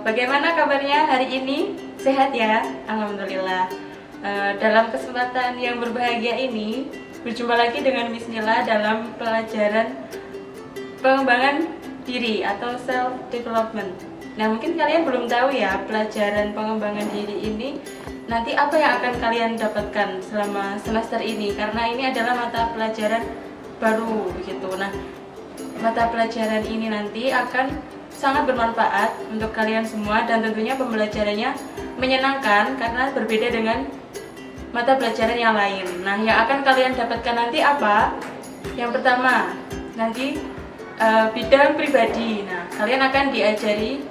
Bagaimana kabarnya hari ini? Sehat ya? Alhamdulillah. Dalam kesempatan yang berbahagia ini, berjumpa lagi dengan Miss Nila dalam pelajaran pengembangan diri atau self development. Nah, mungkin kalian belum tahu ya, pelajaran pengembangan diri ini nanti apa yang akan kalian dapatkan selama semester ini, karena ini adalah mata pelajaran baru begitu. Nah, mata pelajaran ini nanti akan sangat bermanfaat untuk kalian semua, dan tentunya pembelajarannya menyenangkan karena berbeda dengan mata pelajaran yang lain. Nah, yang akan kalian dapatkan nanti apa? Yang pertama, nanti bidang pribadi. Nah, kalian akan diajari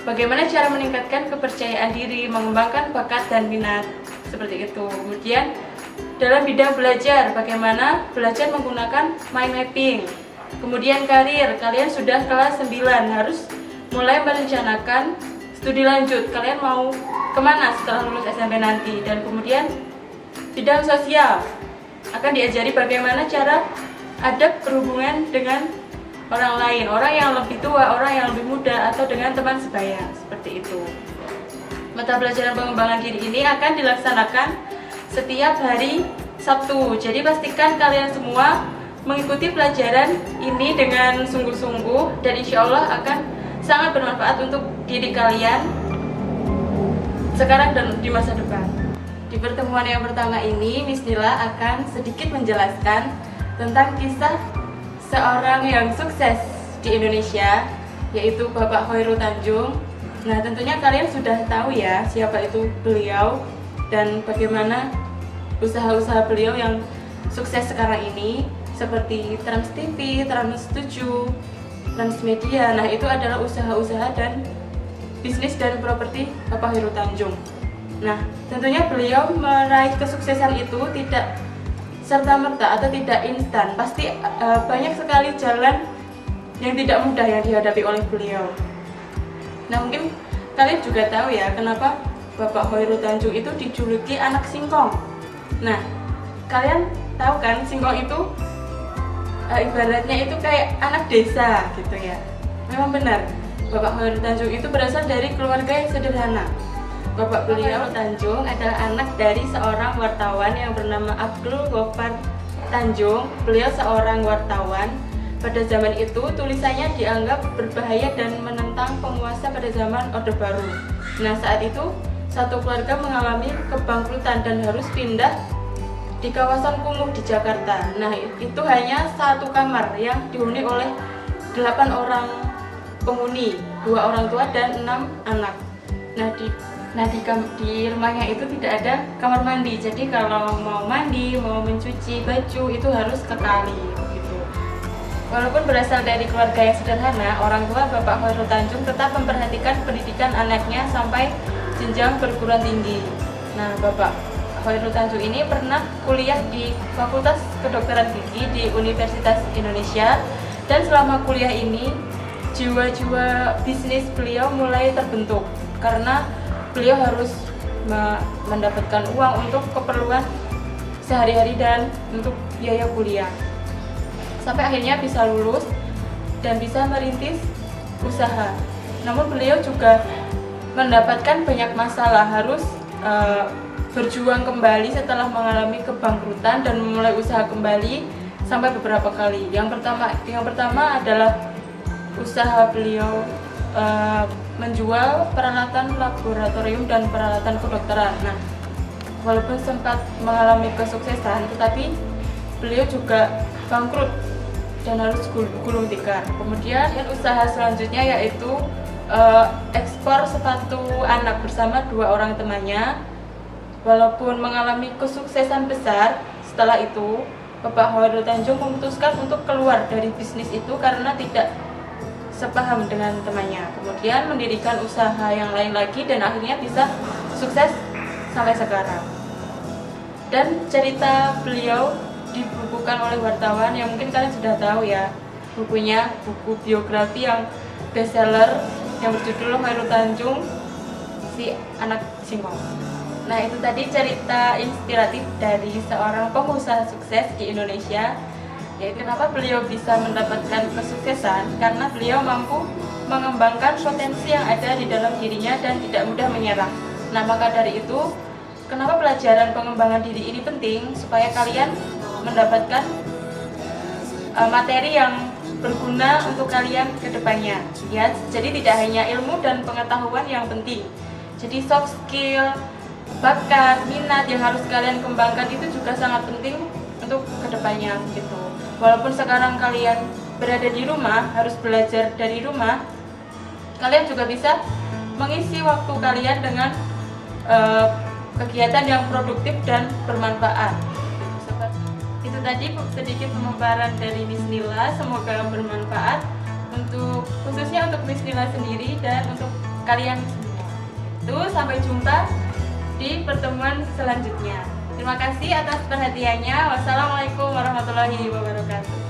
bagaimana cara meningkatkan kepercayaan diri, mengembangkan bakat dan minat, seperti itu. Kemudian dalam bidang belajar, bagaimana belajar menggunakan mind mapping. Kemudian karir, kalian sudah kelas 9, harus mulai merencanakan studi lanjut, kalian mau kemana setelah lulus SMP nanti. Dan kemudian bidang sosial, akan diajari bagaimana cara ada berhubungan dengan orang lain, orang yang lebih tua, orang yang lebih muda, atau dengan teman sebaya, seperti itu. Mata pelajaran pengembangan diri ini akan dilaksanakan setiap hari Sabtu, jadi pastikan kalian semua mengikuti pelajaran ini dengan sungguh-sungguh, dan insya Allah akan sangat bermanfaat untuk diri kalian sekarang dan di masa depan. Di pertemuan yang pertama ini, Miss Nila akan sedikit menjelaskan tentang kisah seorang yang sukses di Indonesia, yaitu Bapak Khoirul Tanjung. Nah, tentunya kalian sudah tahu ya siapa itu beliau dan bagaimana usaha-usaha beliau yang sukses sekarang ini, seperti Trans TV, Trans 7, Transmedia. Nah, itu adalah usaha-usaha dan bisnis dan properti Bapak Khoirul Tanjung. Nah, tentunya beliau meraih kesuksesan itu tidak serta-merta atau tidak instan. Pasti banyak sekali jalan yang tidak mudah yang dihadapi oleh beliau. Nah, mungkin kalian juga tahu ya kenapa Bapak Khoirul Tanjung itu dijuluki anak singkong. Nah, kalian tahu kan singkong itu ibaratnya itu kayak anak desa gitu ya. Memang benar, Bapak Khoirul Tanjung itu berasal dari keluarga yang sederhana. Bapak beliau Tanjung adalah anak dari seorang wartawan yang bernama Abdul Ghaffar Tanjung. Beliau seorang wartawan. Pada zaman itu tulisannya dianggap berbahaya dan menentang penguasa pada zaman Orde Baru. Nah, saat itu satu keluarga mengalami kebangkrutan dan harus pindah di kawasan kumuh di Jakarta. Nah, itu hanya satu kamar yang dihuni oleh 8 orang penghuni, 2 orang tua dan 6 anak. Nah, di rumahnya itu tidak ada kamar mandi. Jadi kalau mau mandi, mau mencuci baju itu harus ke kali gitu. Walaupun berasal dari keluarga yang sederhana, orang tua Bapak Khoirul Tanjung tetap memperhatikan pendidikan anaknya sampai jenjang perguruan tinggi. Nah, Bapak Khoirul Tanjung ini pernah kuliah di Fakultas Kedokteran Gigi di Universitas Indonesia, dan selama kuliah ini jiwa-jiwa bisnis beliau mulai terbentuk karena beliau harus mendapatkan uang untuk keperluan sehari-hari dan untuk biaya kuliah. Sampai akhirnya bisa lulus dan bisa merintis usaha. Namun beliau juga mendapatkan banyak masalah, harus berjuang kembali setelah mengalami kebangkrutan dan memulai usaha kembali sampai beberapa kali. Yang pertama adalah usaha beliau menjual peralatan laboratorium dan peralatan kedokteran. Nah, walaupun sempat mengalami kesuksesan, tetapi beliau juga bangkrut dan harus gulung tikar. Kemudian usaha selanjutnya yaitu ekspor sepatu anak bersama 2 orang temannya. Walaupun mengalami kesuksesan besar, setelah itu Bapak Khoirul Tanjung memutuskan untuk keluar dari bisnis itu karena tidak sepaham dengan temannya. Kemudian mendirikan usaha yang lain lagi dan akhirnya bisa sukses sampai sekarang. Dan cerita beliau dibukukan oleh wartawan yang mungkin kalian sudah tahu ya. Bukunya buku biografi yang bestseller yang berjudul Khoirul Tanjung, si anak singkong. Nah, itu tadi cerita inspiratif dari seorang pengusaha sukses di Indonesia. Yaitu kenapa beliau bisa mendapatkan kesuksesan, karena beliau mampu mengembangkan potensi yang ada di dalam dirinya dan tidak mudah menyerah. Nah, maka dari itu, kenapa pelajaran pengembangan diri ini penting? Supaya kalian mendapatkan materi yang berguna untuk kalian ke depannya. Ya, jadi tidak hanya ilmu dan pengetahuan yang penting. Jadi soft skill, bakat, minat yang harus kalian kembangkan itu juga sangat penting untuk kedepannya gitu. Walaupun sekarang kalian berada di rumah, harus belajar dari rumah, kalian juga bisa mengisi waktu kalian dengan kegiatan yang produktif dan bermanfaat. Itu tadi sedikit pemaparan dari Miss Nila, semoga bermanfaat khususnya untuk Miss Nila sendiri dan untuk kalian semua. Itu sampai jumpa di pertemuan selanjutnya. Terima kasih atas perhatiannya. Wassalamualaikum warahmatullahi wabarakatuh.